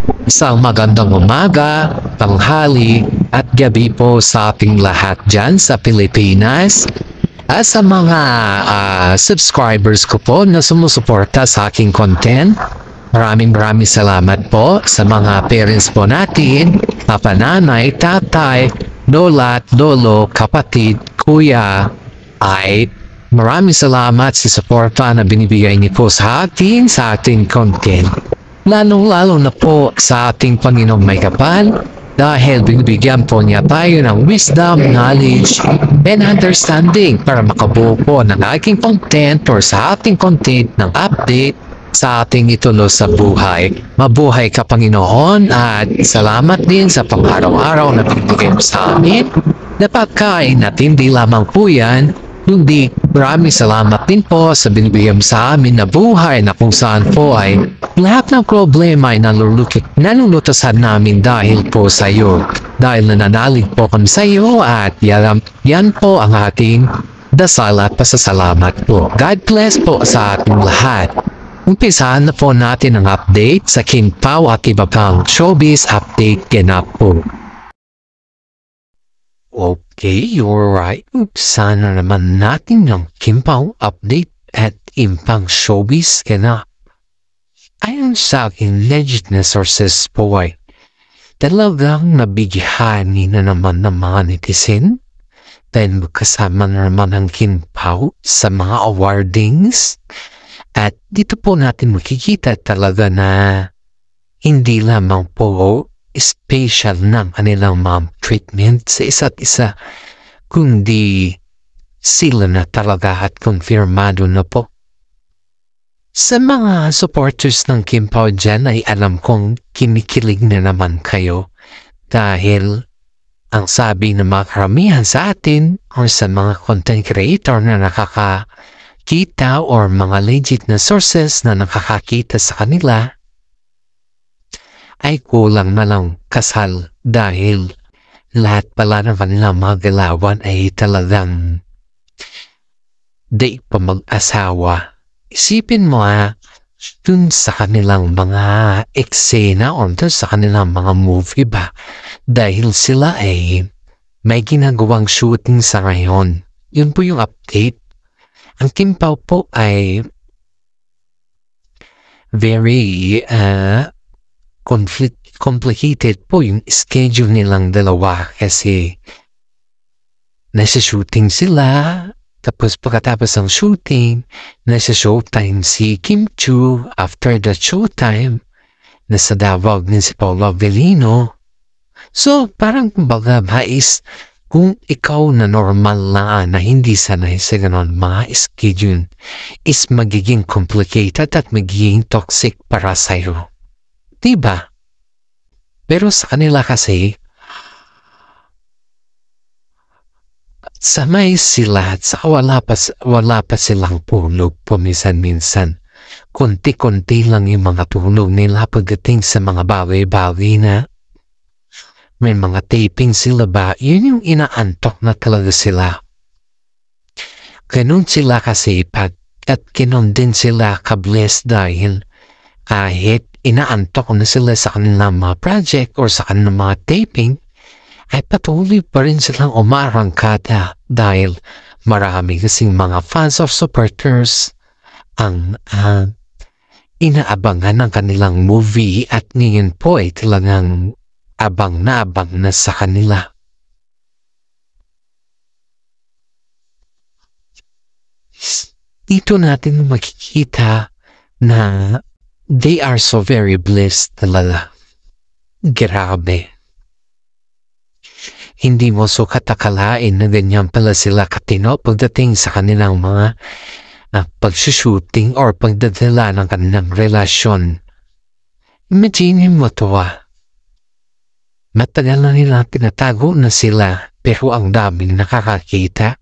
Isang magandang umaga, tanghali at gabi po sa ating lahat dyan sa Pilipinas. At sa mga subscribers ko po na sumusuporta sa aking content, maraming salamat po sa mga parents po natin, papa, nanay, tatay, lola at lolo, kapatid, kuya, ay maraming salamat sa suporta na binibigay niyo po sa atin, sa ating content. Lalong-lalo na po sa ating Panginoong may kapal dahil binibigyan po niya tayo ng wisdom, knowledge, and understanding para makabuo po ng aking content or sa ating content ng update sa ating itulo sa buhay. Mabuhay ka, Panginoon, at salamat din sa pang-araw-araw na binibigay mo sa amin. Napakain at hindi lamang po yan, kundi maraming salamat din po sa binibigyan sa amin na buhay na kung saan po ay lahat ng problema ay nalulutasan namin dahil po sa iyo. Dahil nananalig po kami sa iyo at yan po ang ating dasal at pasasalamat po. God bless po sa ating lahat. Umpisahan na po natin ang update sa King Pao at iba pang showbiz update ganap po. Okay, you're right. Sana naman natin ng King Pao update at impang showbiz ganap. Ayon sa aking legit na sources po ay talagang nabighani na naman ng mga netizen dahil kasama na naman ang King Pao sa mga awardings. At dito po natin makikita talaga na hindi lamang po special ng kanilang mga treatment sa isa't isa, kundi sila na talaga at konfirmado na po. Sa mga supporters ng King Pao dyan ay alam kong kinikilig na naman kayo dahil ang sabi ng mga karamihan sa atin o sa mga content creator na nakakakita or mga legit na sources na nakakakita sa kanila ay kulang na lang kasal dahil lahat pala ng kanilang mga galawan ay talagang di pa mag-asawa. Isipin mo dun sa kanilang mga eksena o dun sa kanilang mga movie ba dahil sila ay may ginagawang shooting sa ngayon. Yun po yung update. Ang King Pao po ay very complicated po yung schedule nilang dalawa kasi nasa shooting sila. Tapos pagkatapos ng shooting, nasa showtime si Kim Chiu. After the showtime, nasa Davao din si Paolo Avellino. So, parang kumbaga is kung ikaw na normal na hindi sanay sa ganon mga schedule is magiging complicated at magiging toxic para sa'yo. Diba? Pero sa kanila kasi, samay sila at saka wala pa silang tulog paminsan-minsan. Konti-konti lang yung mga tulog nila pagdating sa mga bawi-bawi na may mga taping sila ba, yun yung inaantok na talaga sila. Ganun sila kasi at ganun din sila ka-blessed dahil kahit inaantok na sila sa kanilang mga project or sa kanilang mga taping, ay patuloy pa rin silang umarangkada dahil marami kasing mga fans or supporters ang inaabangan ng kanilang movie at ngayon po ay talagang abang na sa kanila. Dito natin makikita na they are so very blessed talaga. Grabe. Hindi mo sukat akalain na ganyan pala sila katino pagdating sa kanilang mga pagsushooting or pagdadala ng kanilang relasyon. Imagine mo to Matagal na nila tinatago na sila pero ang daming nakakakita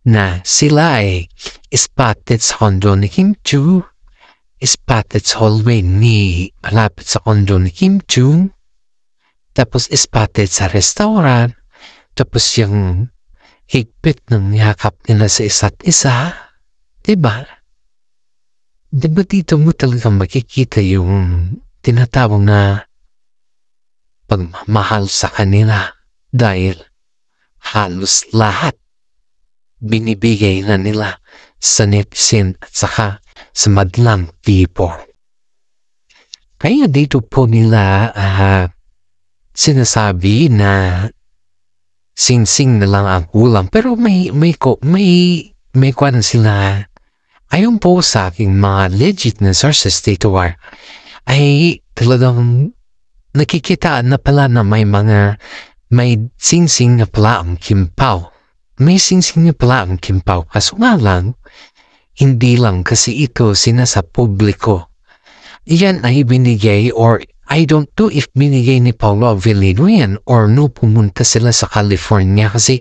na sila ay spotted sa condo ni Kim Chiu, spotted sa hallway malapit sa condo ni Kim Chiu, tapos spotted sa restaurant, tapos yung higpit ng yakap nila sa isa't isa. Diba? Diba dito mo talagang makikita yung tinatawag na pagmamahal sa kanila dahil halos lahat binibigay na nila sa netizen at saka sa madlang tipo. Kaya dito po nila sinasabi na singsing na lang ang kulang, pero may kuwan sila. Ayon po sa aking mga legit na sources dito ay talagang nakikita na pala na may singsing na pala ang Kim Pao. May singsing na pala ang Kim Pao. Kaso nga lang, hindi lang kasi ito sinasa publiko. Yan ay binigay, or I don't know if binigay ni Paolo Avellino yan or no pumunta sila sa California, kasi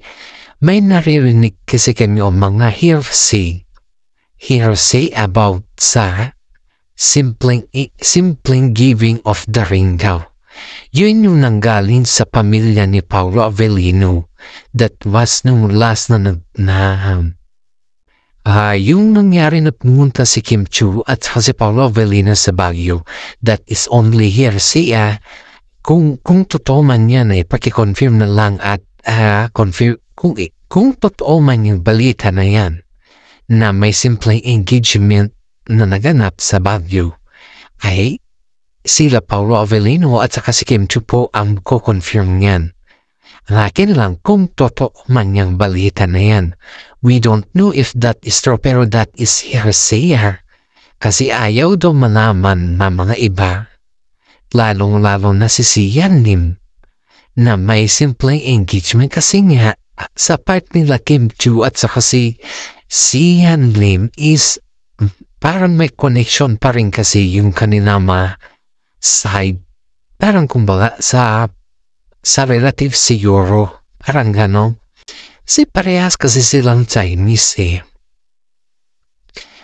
may naririnig kasi kami o mga hearsay about sa simpleng giving of the ring daw. Yun yung nanggaling sa pamilya ni Paolo Avellino. That was nung last yung nangyari na pumunta si Kim Chiu at si Paolo Avellino sa Baguio. That is only hearsay. Kung totoo man yan ay paki-confirm na lang at kung totoo man yung balita na yan na may simpleng engagement na naganap sa Baguio, ay sila Paolo Avellino at saka si Kim Chiu po ang ko-confirm yan. Lakin lang kung totoo man yung balita na yan. We don't know if that is true, pero that is hearsay. Kasi ayaw daw malaman na mga iba, lalong-lalo na si Sian Lim, na may simpleng engagement, kasi nga sa part nila Kim Chiu at saka si Sian Lim is parang may connection pa rin kasi yung kanina side, parang kumbaga sa relative siguro, parang gano'n. Kasi parehas kasi silang Chinese.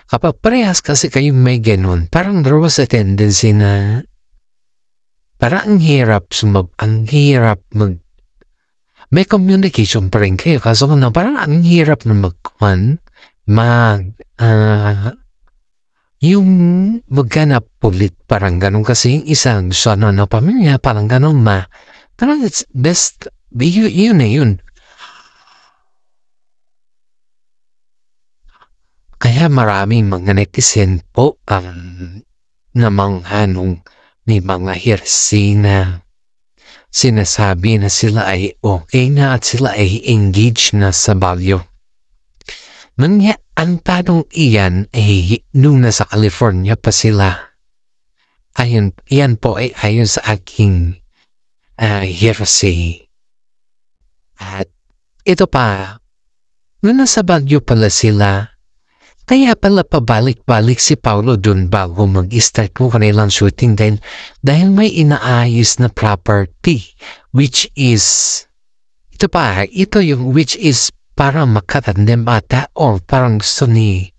Kapag parehas kasi kayong may gano'n, parang there was a tendency na parang ang hirap may communication pa rin kayo, kaso parang ang hirap na yung magganap ulit, parang gano'n, kasi yung isang sana na pamilya, parang gano'n parang it's best, yun na yun. Kaya maraming mga netizen po ang namanghanong may mga hearsay na sinasabi na sila ay okay na at sila ay engaged na sa Baguio. Ang tanong iyan ay nung nasa California pa sila. Yan po ay ayon sa aking hearsay. At ito pa, nung nasa Baguio pala sila, kaya pala pabalik-balik si Paolo dun bago mag-start mo kanilang shooting dahil may inaayos na property, which is, ito yung which is parang makatandem ata, or parang gusto ni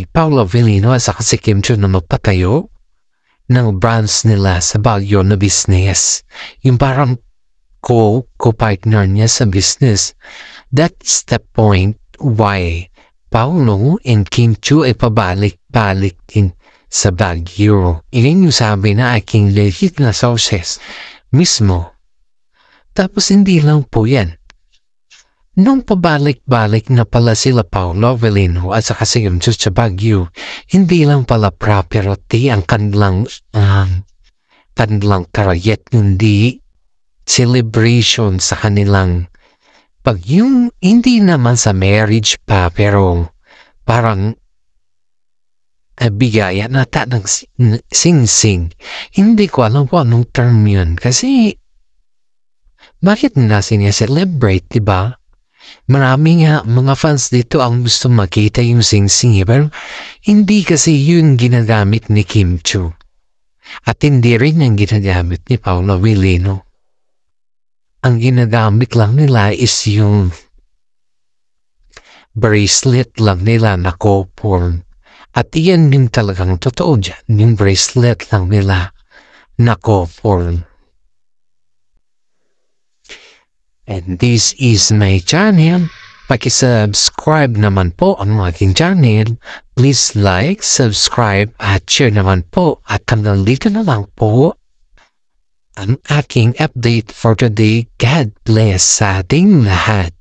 Paolo Avellino at saka si Kim Chiu na magpatayo ng branch nila sa Baguio na business. Yung parang co-partner niya sa business. That's the point why Paolo and Kim Chiu ay pabalik-balik din sa Baguio. Iyan yung sabi na aking legit na sources mismo. Tapos hindi lang po yan. Nung pabalik-balik na pala sila Paolo Avellino at saka si Kim Chiu sa Baguio, hindi lang pala property ang kanilang karayet, kundi celebration sa kanilang pag yung hindi naman sa marriage pa, pero parang bigayan ata ng sing-sing. Hindi ko alam kung anong term yun. Kasi bakit na siya-celebrate, diba? Marami nga mga fans dito ang gusto makita yung sing-sing, pero hindi kasi yun ginagamit ni Kim Chiu. At hindi rin yung ginagamit ni Paolo Avellino. Ang ginagamit lang nila is yung bracelet lang nila na couple. At iyan yung talagang totoo dyan, yung bracelet lang nila na couple. And this is my channel. Paki-subscribe naman po ang aking channel. Please like, subscribe, at share naman po. At hanggang dito na lang po. ang aking update for today. God bless sa ating lahat.